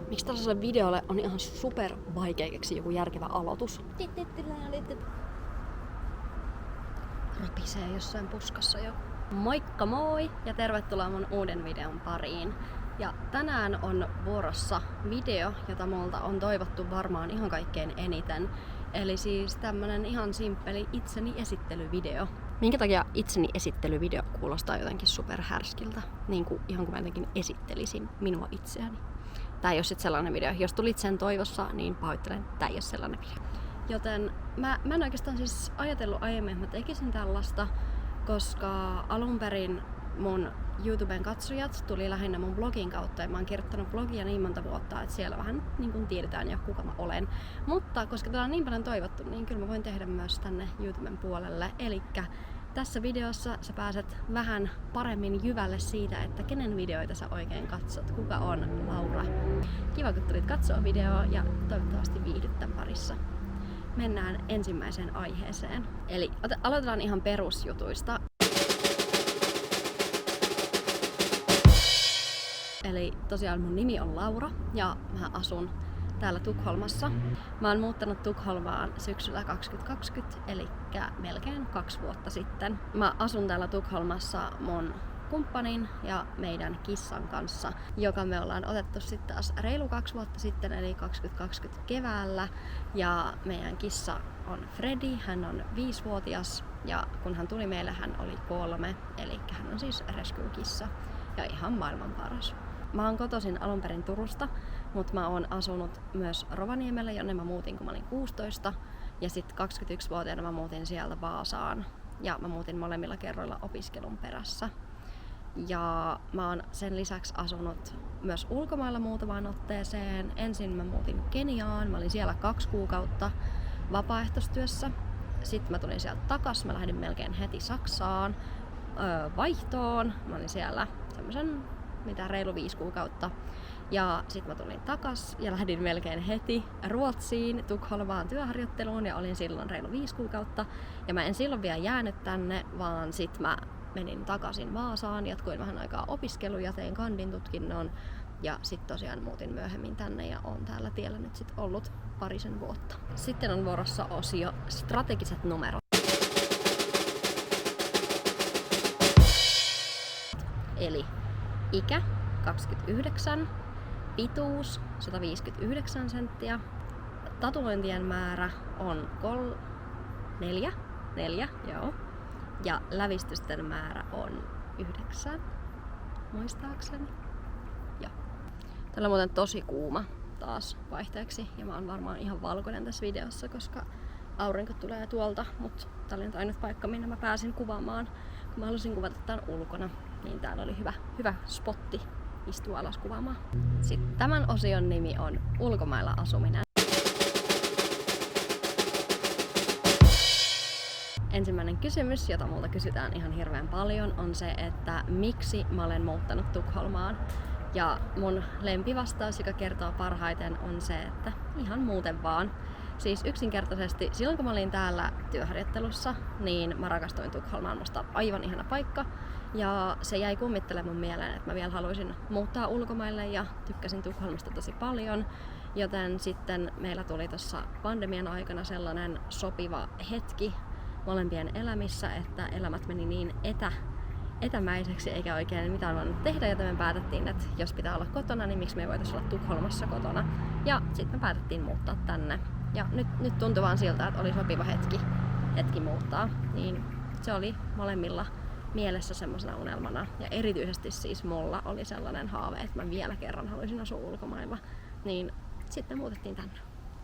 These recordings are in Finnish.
Miksi tällaiselle videolle on ihan super vaikea keksiä joku järkevä aloitus? Rapisee jossain puskassa jo. Moikka moi ja tervetuloa mun uuden videon pariin. Ja tänään on vuorossa video, jota multa on toivottu varmaan ihan kaikkein eniten. Eli siis tämmönen ihan simppeli itseni esittelyvideo. Minkä takia itseni esittelyvideo kuulostaa jotenkin superhärskiltä? Niin kuin ihan kuin mä jotenkin esittelisin minua itseäni. Tää ei oo sit sellainen video. Jos tulit sen toivossa, niin pahoittelen, tää ei oo sellainen video. Joten mä en oikeastaan siis ajatellut aiemmin, että mä tekisin tällaista, koska alun perin mun YouTuben katsojat tuli lähinnä mun blogin kautta ja mä oon kirjoittanut blogia niin monta vuotta, että siellä vähän niin kuin tiedetään jo kuka mä olen. Mutta koska tää on niin paljon toivottu, niin kyllä mä voin tehdä myös tänne YouTuben puolelle. Elikkä tässä videossa sä pääset vähän paremmin jyvälle siitä, että kenen videoita sä oikein katsot, kuka on Laura. Kiva kun tulit katsoa videoa ja toivottavasti viihdyt tän parissa. Mennään ensimmäiseen aiheeseen. Eli aloitetaan ihan perusjutuista. Eli tosiaan mun nimi on Laura ja mä asun täällä Tukholmassa. Mä oon muuttanut Tukholmaan syksyllä 2020, eli melkein 2 vuotta sitten. Mä asun täällä Tukholmassa mun kumppanin ja meidän kissan kanssa, joka me ollaan otettu sitten taas reilu 2 vuotta sitten, eli 2020 keväällä. Ja meidän kissa on Freddy, hän on 5-vuotias ja kun hän tuli meille, hän oli 3, eli hän on siis rescue-kissa ja ihan maailman paras. Mä oon kotoisin alun perin Turusta, mutta mä oon asunut myös Rovaniemellä, jonne mä muutin kun mä olin 16. Ja sitten 21-vuotiaana mä muutin sieltä Vaasaan. Ja mä muutin molemmilla kerroilla opiskelun perässä. Ja mä oon sen lisäksi asunut myös ulkomailla muutamaan otteeseen. Ensin mä muutin Keniaan, mä olin siellä 2 kuukautta vapaaehtoistyössä. Sitten mä tulin sieltä takas, mä lähdin melkein heti Saksaan vaihtoon. Mä olin siellä semmosen reilu 5 kuukautta. Ja sitten mä tulin takas ja lähdin melkein heti Ruotsiin Tukholmaan työharjoitteluun ja olin silloin reilu 5 kuukautta. Ja mä en silloin vielä jäänyt tänne, vaan sit mä menin takaisin Vaasaan, jatkuin vähän aikaa opiskeluja, tein kandin tutkinnon ja sitten tosiaan muutin myöhemmin tänne ja oon täällä tiellä nyt sit ollut parisen vuotta. Sitten on vuorossa osio strategiset numerot. Eli ikä 29, pituus 159 senttiä, tatuointien määrä on 4, joo. Ja lävistysten määrä on 9, muistaakseni. Joo. Täällä on muuten tosi kuuma taas vaihteeksi ja mä oon varmaan ihan valkoinen tässä videossa, koska aurinko tulee tuolta, mutta tää oli nyt ainut paikka, minne mä pääsin kuvaamaan. Kun mä halusin kuvata tän ulkona, niin täällä oli hyvä spotti istua alas kuvaamaan. Sitten tämän osion nimi on ulkomailla asuminen. Ensimmäinen kysymys, jota multa kysytään ihan hirveän paljon, on se, että miksi mä olen muuttanut Tukholmaan. Ja mun lempivastaus, joka kertoo parhaiten, on se, että ihan muuten vaan. Siis yksinkertaisesti silloin kun mä olin täällä työharjoittelussa, niin mä rakastuin Tukholmaan, musta aivan ihana paikka. Ja se jäi kummittelemaan mun mieleen, että mä vielä haluaisin muuttaa ulkomaille ja tykkäsin Tukholmasta tosi paljon. Joten sitten meillä tuli tuossa pandemian aikana sellainen sopiva hetki molempien elämissä, että elämät meni niin etämäiseksi eikä oikein mitään voinut tehdä, joten me päätettiin, että jos pitää olla kotona, niin miksi me ei voitaisiin olla Tukholmassa kotona. Ja sitten me päätettiin muuttaa tänne. Ja nyt tuntui vaan siltä, että oli sopiva hetki muuttaa. Niin se oli molemmilla mielessä semmosena unelmana. Ja erityisesti siis mulla oli sellainen haave, että mä vielä kerran haluaisin asua ulkomailla. Niin sitten muutettiin tänne.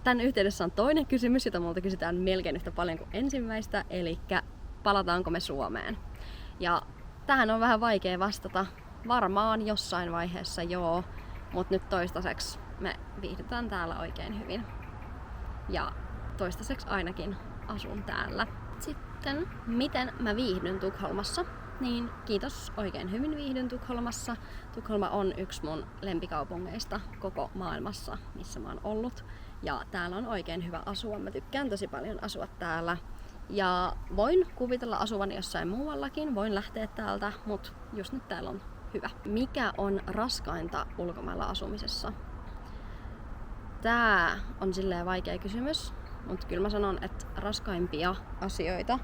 Tän yhteydessä on toinen kysymys, jota multa kysytään melkein yhtä paljon kuin ensimmäistä, eli palataanko me Suomeen? Ja tähän on vähän vaikea vastata. Varmaan jossain vaiheessa joo, mutta nyt toistaiseksi me viihdytään täällä oikein hyvin. Ja toistaiseksi ainakin asun täällä. Sitten, miten mä viihdyn Tukholmassa? Niin kiitos, oikein hyvin viihdyn Tukholmassa. Tukholma on yksi mun lempikaupungeista koko maailmassa, missä mä oon ollut. Ja täällä on oikein hyvä asua. Mä tykkään tosi paljon asua täällä. Ja voin kuvitella asuvani jossain muuallakin, voin lähteä täältä, mutta just nyt täällä on hyvä. Mikä on raskainta ulkomailla asumisessa? Tää on silleen vaikea kysymys, mutta kyllä mä sanon, että raskaimpia asioita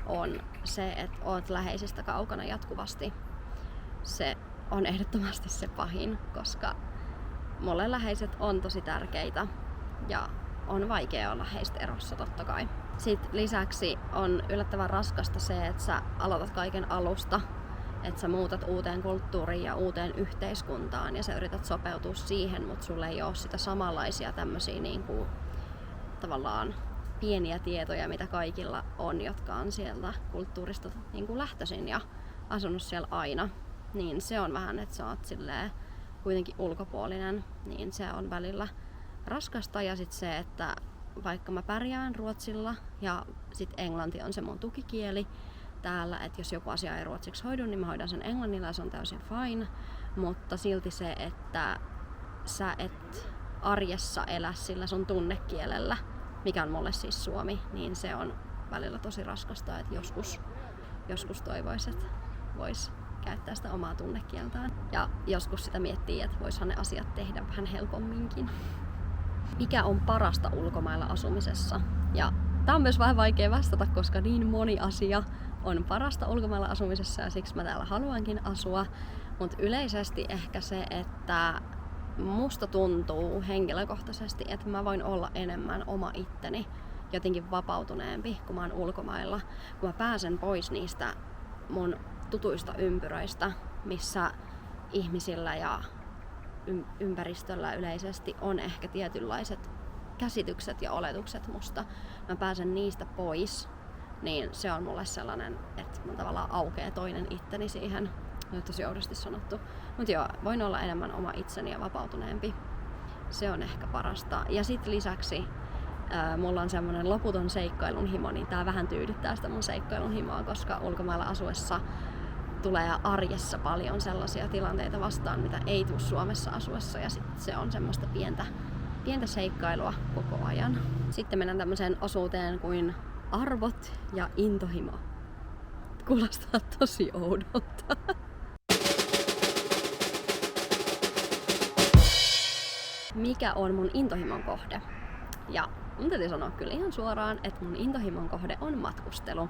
on se, että oot läheisistä kaukana jatkuvasti. Se on ehdottomasti se pahin, koska mulle läheiset on tosi tärkeitä ja on vaikea olla heistä erossa totta kai. Sitten lisäksi on yllättävän raskasta se, että sä aloitat kaiken alusta, että sä muutat uuteen kulttuuriin ja uuteen yhteiskuntaan ja sä yrität sopeutua siihen, mutta sulle ei ole sitä samanlaisia tämmöisiä niinku, tavallaan pieniä tietoja, mitä kaikilla on, jotka on sieltä kulttuurista niinku lähtöisin ja asunut siellä aina. Niin se on vähän, että sä oot silleen kuitenkin ulkopuolinen, niin se on välillä raskasta. Ja sit se, että vaikka mä pärjään ruotsilla ja sit englanti on se mun tukikieli täällä, että jos joku asia ei ruotsiksi hoidu, niin mä hoidan sen englannilla ja se on täysin fine. Mutta silti se, että sä et arjessa elä sillä sun tunnekielellä, mikä on mulle siis suomi, niin se on välillä tosi raskasta, että joskus toivois, että vois käyttää sitä omaa tunnekieltään. Ja joskus sitä miettii, että voisihan ne asiat tehdä vähän helpomminkin. Mikä on parasta ulkomailla asumisessa? Ja tää on myös vähän vaikea vastata, koska niin moni asia on parasta ulkomailla asumisessa ja siksi mä täällä haluankin asua. Mutta yleisesti ehkä se, että musta tuntuu henkilökohtaisesti, että mä voin olla enemmän oma itteni, jotenkin vapautuneempi, kun mä oon ulkomailla. Kun mä pääsen pois niistä mun tutuista ympyröistä, missä ihmisillä ja ympäristöllä yleisesti on ehkä tietynlaiset käsitykset ja oletukset musta. Mä pääsen niistä pois, niin se on mulle sellainen, että mun tavallaan aukeaa toinen itteni siihen. On tosi oudosti sanottu. Mut joo, voin olla enemmän oma itseni ja vapautuneempi. Se on ehkä parasta. Ja sit lisäksi mulla on semmonen loputon seikkailun himo, niin tää vähän tyydyttää sitä mun seikkailun himoa, koska ulkomailla asuessa tulee arjessa paljon sellaisia tilanteita vastaan, mitä ei tule Suomessa asuessa, ja sit se on semmoista pientä seikkailua koko ajan. Sitten mennään tämmöiseen osuuteen kuin arvot ja intohimo. Kuulostaa tosi oudolta. Mikä on mun intohimon kohde? Ja mun täytyy sanoa kyllä ihan suoraan, että mun intohimon kohde on matkustelu.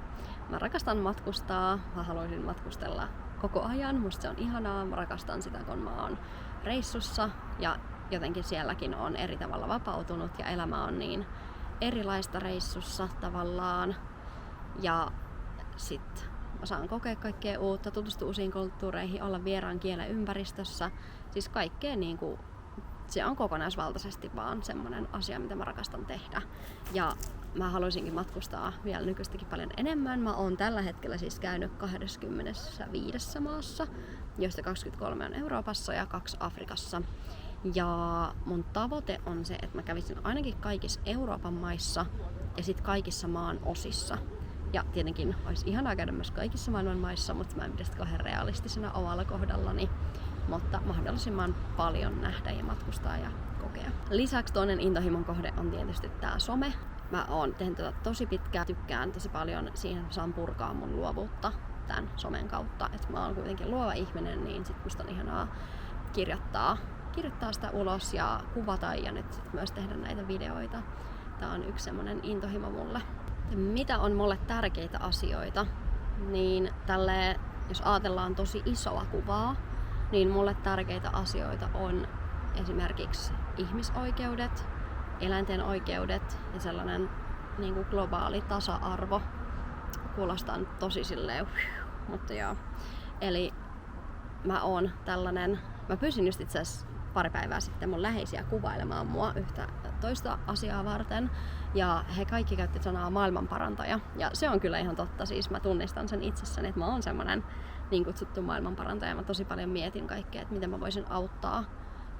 Mä rakastan matkustaa, mä haluaisin matkustella koko ajan, musta se on ihanaa, mä rakastan sitä kun mä oon reissussa ja jotenkin sielläkin on eri tavalla vapautunut ja elämä on niin erilaista reissussa tavallaan. Ja sit mä saan kokea kaikkea uutta, tutustua uusiin kulttuureihin, olla vieraan kielen ympäristössä, siis kaikkea niinku se on kokonaisvaltaisesti vaan semmonen asia, mitä mä rakastan tehdä. Ja mä haluaisinkin matkustaa vielä nykyistäkin paljon enemmän. Mä oon tällä hetkellä siis käynyt 25 maassa, joista 23 on Euroopassa ja 2 Afrikassa. Ja mun tavoite on se, että mä kävisin ainakin kaikissa Euroopan maissa ja sit kaikissa maan osissa. Ja tietenkin olisi ihanaa käydä myös kaikissa maailman maissa, mutta mä en pidä sitä kauhean realistisena omalla kohdallani. Mutta mahdollisimman paljon nähdä ja matkustaa ja kokea. Lisäksi toinen intohimon kohde on tietysti tää some. Mä oon tehnyt tätä tosi pitkään, tykkään tosi paljon siihen, että saan purkaa mun luovuutta tämän somen kautta. Et mä oon kuitenkin luova ihminen, niin sit musta on ihanaa kirjoittaa sitä ulos ja kuvata ja nyt sit myös tehdä näitä videoita. Tää on yksi semmonen intohimo mulle. Ja mitä on mulle tärkeitä asioita? Niin tälleen, jos ajatellaan tosi isoa kuvaa, niin mulle tärkeitä asioita on esimerkiksi ihmisoikeudet, eläinten oikeudet ja sellainen niin kuin globaali tasa-arvo. Kuulostaa nyt tosi silleen, mutta joo. Eli mä pyysin just itse asiassa pari päivää sitten mun läheisiä kuvailemaan mua yhtä toista asiaa varten. Ja he kaikki käytti sanaa maailmanparantaja. Ja se on kyllä ihan totta, siis mä tunnistan sen itsessäni, että mä oon semmonen niin kutsuttu maailmanparantaja. Mä tosi paljon mietin kaikkea, että miten mä voisin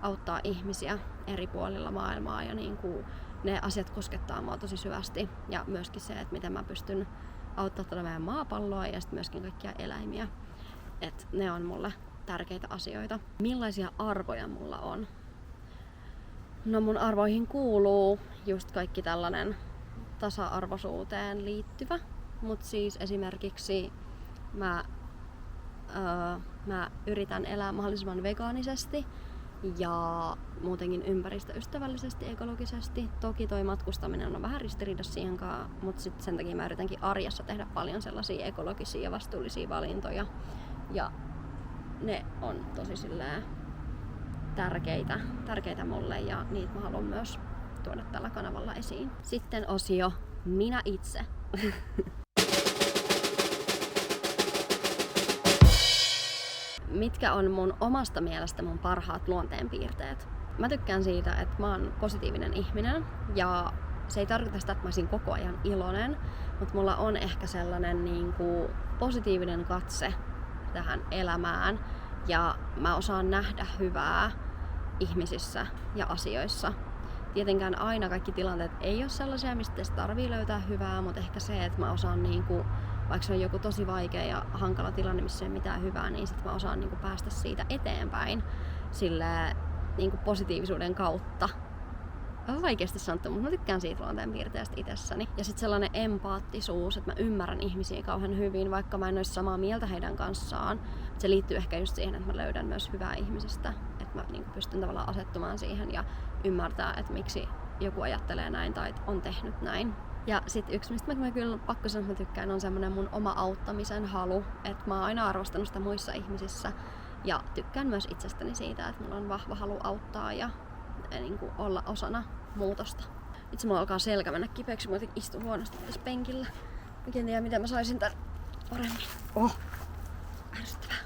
auttaa ihmisiä eri puolilla maailmaa ja niin kuin ne asiat koskettaa mua tosi syvästi. Ja myöskin se, että miten mä pystyn auttamaan tätä meidän maapalloa ja sitten myöskin kaikkia eläimiä. Et ne on mulle tärkeitä asioita. Millaisia arvoja mulla on? No mun arvoihin kuuluu just kaikki tällainen tasa-arvoisuuteen liittyvä. Mut siis esimerkiksi mä Mä yritän elää mahdollisimman vegaanisesti ja muutenkin ympäristöystävällisesti, ekologisesti. Toki toi matkustaminen on vähän ristiriidassa siihen kanssa, mutta sit sen takia mä yritänkin arjessa tehdä paljon sellaisia ekologisia ja vastuullisia valintoja. Ja ne on tosi tärkeitä mulle ja niitä mä haluan myös tuoda tällä kanavalla esiin. Sitten osio Minä itse. Mitkä on mun omasta mielestä mun parhaat luonteenpiirteet? Mä tykkään siitä, että mä oon positiivinen ihminen ja se ei tarkoita sitä, että mä olisin koko ajan iloinen, mutta mulla on ehkä sellainen positiivinen katse tähän elämään ja mä osaan nähdä hyvää ihmisissä ja asioissa. Tietenkään aina kaikki tilanteet ei ole sellaisia, mistä se tarvii löytää hyvää, mutta ehkä se, että mä osaan vaikka se on joku tosi vaikea ja hankala tilanne, missä ei ole mitään hyvää, niin sit mä osaan päästä siitä eteenpäin sillä positiivisuuden kautta. On vaikeasti sanottu, mutta mä tykkään siitä luonteenpiirteestä itsessäni. Ja sitten sellainen empaattisuus, että mä ymmärrän ihmisiä kauhean hyvin, vaikka mä en olisi samaa mieltä heidän kanssaan. Se liittyy ehkä just siihen, että mä löydän myös hyvää ihmisistä. Että mä pystyn tavallaan asettumaan siihen ja ymmärtää, että miksi joku ajattelee näin tai on tehnyt näin. Ja sit yksi, mistä mä kyllä pakko sanoa, että mä tykkään, on semmonen mun oma auttamisen halu. Että mä oon aina arvostanut sitä muissa ihmisissä. Ja tykkään myös itsestäni siitä, että mulla on vahva halu auttaa ja olla osana muutosta. Itse mulla alkaa selkä mennä kipeäksi, mä istun huonosti tässä penkillä. Mä en tiedä, miten mä saisin tän paremmin. Ärsyttävää.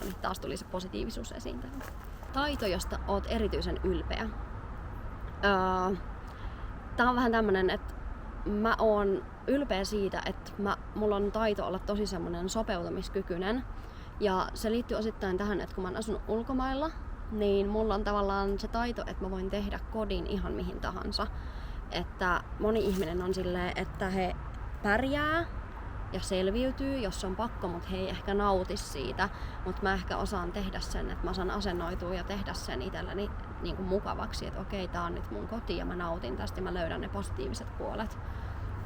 No niin, taas tuli se positiivisuus esiin tähän. Taito, josta oot erityisen ylpeä. Tää on vähän tämmönen, että mä oon ylpeä siitä, että mulla on taito olla tosi semmonen sopeutumiskykyinen. Ja se liittyy osittain tähän, että kun mä oon asunut ulkomailla, niin mulla on tavallaan se taito, että mä voin tehdä kodin ihan mihin tahansa. Että moni ihminen on silleen, että he pärjää ja selviytyy, jos on pakko, mutta he ei ehkä nauti siitä. Mutta mä ehkä osaan tehdä sen, että mä osaan asennoitua ja tehdä sen itselleni mukavaksi, että okei, tää on nyt mun koti ja mä nautin tästä ja mä löydän ne positiiviset puolet.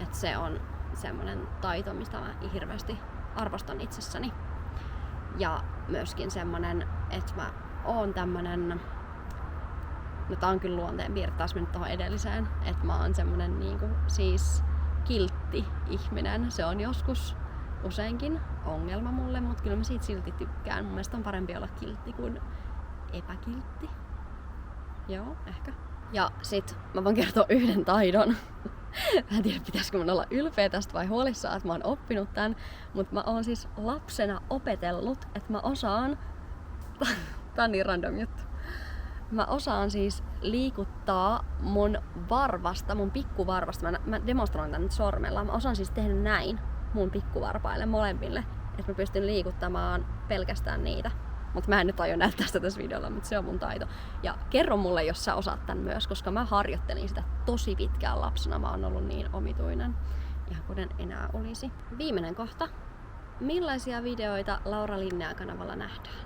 Että se on semmonen taito, mistä mä hirveästi arvostan itsessäni. Ja myöskin semmonen, että mä oon tämmönen, no tää on kyllä luonteenpiirre, taas mennyt tohon edelliseen, että mä oon semmonen siis kiltti ihminen. Se on joskus useinkin ongelma mulle, mutta kyllä mä siitä silti tykkään. Mun mielestä on parempi olla kiltti kuin epäkiltti. Joo, ehkä. Ja sit mä voin kertoa yhden taidon. Mä en tiedä, pitäisikö mun olla ylpeä tästä vai huolissaan, että mä oon oppinut tän. Mutta mä oon siis lapsena opetellut, että mä osaan... Tää on niin random juttu. Mä osaan siis liikuttaa mun varvasta, mun pikkuvarvasta. Mä demonstroin tän nyt sormella. Mä osaan siis tehdä näin mun pikkuvarpaille molemmille. Että mä pystyn liikuttamaan pelkästään niitä. Mutta mä en nyt aio näyttää sitä tässä videolla, mutta se on mun taito. Ja kerro mulle, jos sä osaat tän myös, koska mä harjoittelin sitä tosi pitkään lapsena. Mä oon ollut niin omituinen, ihan kuten enää olisi. Viimeinen kohta. Millaisia videoita Laura Linnea kanavalla nähdään?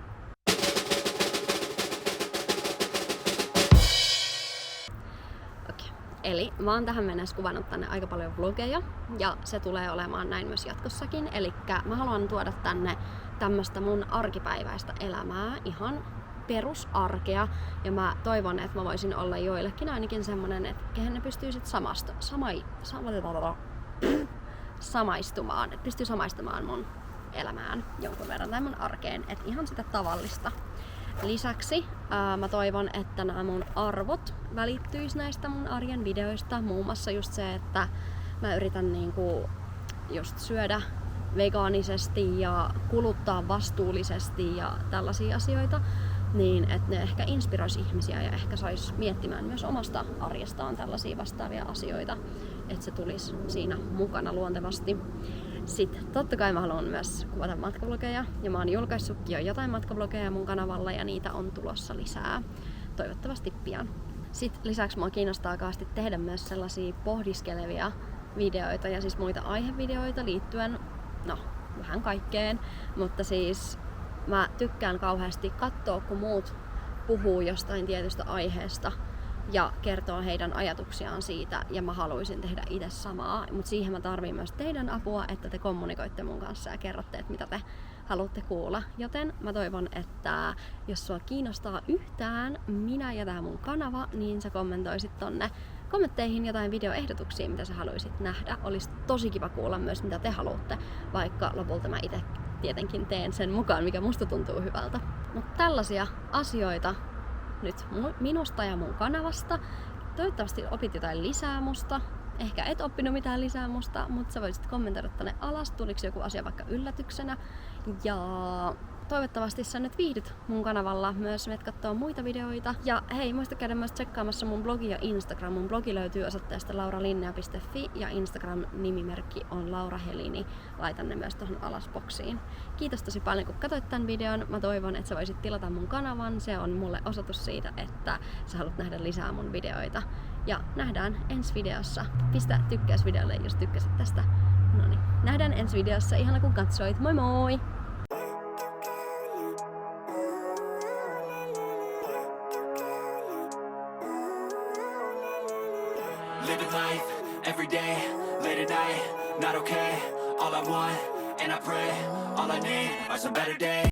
Okei. Eli mä oon tähän mennessä kuvannut tänne aika paljon vlogeja ja se tulee olemaan näin myös jatkossakin. Elikkä mä haluan tuoda tänne tämmöstä mun arkipäiväistä elämää, ihan perusarkea. Ja mä toivon, että mä voisin olla joillekin ainakin semmonen, että kehen ne pystyy sit samaistumaan. Että pystyy samaistumaan mun elämään jonkun verran tai mun arkeen. Että ihan sitä tavallista. Lisäksi mä toivon, että nämä mun arvot välittyis näistä mun arjen videoista. Muun muassa just se, että mä yritän just syödä vegaanisesti ja kuluttaa vastuullisesti ja tällaisia asioita, niin että ne ehkä inspiroisi ihmisiä ja ehkä sais miettimään myös omasta arjestaan tällaisia vastaavia asioita, että se tulisi siinä mukana luontevasti. Sitten totta kai mä haluan myös kuvata matkavlogeja ja mä oon julkaissutkin jo jotain matkavlogeja mun kanavalla ja niitä on tulossa lisää, toivottavasti pian. Sitten lisäksi mua kiinnostaa kaasti tehdä myös sellaisia pohdiskelevia videoita ja siis muita aihevideoita liittyen vähän kaikkeen, mutta siis mä tykkään kauheasti katsoa, kun muut puhuu jostain tietystä aiheesta ja kertoo heidän ajatuksiaan siitä ja mä haluaisin tehdä itse samaa, mutta siihen mä tarviin myös teidän apua, että te kommunikoitte mun kanssa ja kerrotte, että mitä te haluatte kuulla. Joten mä toivon, että jos sua kiinnostaa yhtään minä ja tää mun kanava, niin sä kommentoisit tonne kommentteihin jotain videoehdotuksia, mitä sä haluaisit nähdä. Olisi tosi kiva kuulla myös, mitä te haluatte, vaikka lopulta mä itse tietenkin teen sen mukaan, mikä musta tuntuu hyvältä. Mutta tällaisia asioita nyt minusta ja mun kanavasta. Toivottavasti opit jotain lisää musta. Ehkä et oppinut mitään lisää musta, mutta sä voisit kommentoida tänne alas, tuliko joku asia vaikka yllätyksenä. Ja toivottavasti sä nyt viihdyt mun kanavalla, myös menet kattoo muita videoita. Ja hei, muista käydä myös tsekkaamassa mun blogi ja Instagram. Mun blogi löytyy osoitteesta lauralinnea.fi ja Instagram-nimimerkki on Laura Helini. Laitan ne myös tuohon alasboksiin. Kiitos tosi paljon kun katsoit tän videon. Mä toivon, että sä voisit tilata mun kanavan. Se on mulle osoitus siitä, että sä haluat nähdä lisää mun videoita. Ja nähdään ensi videossa. Pistä tykkäys videolle, jos tykkäsit tästä. Noniin, nähdään ensi videossa. Ihana kun katsoit. Moi moi! Living life, every day, late at night, not okay. All I want, and I pray, all I need are some better days.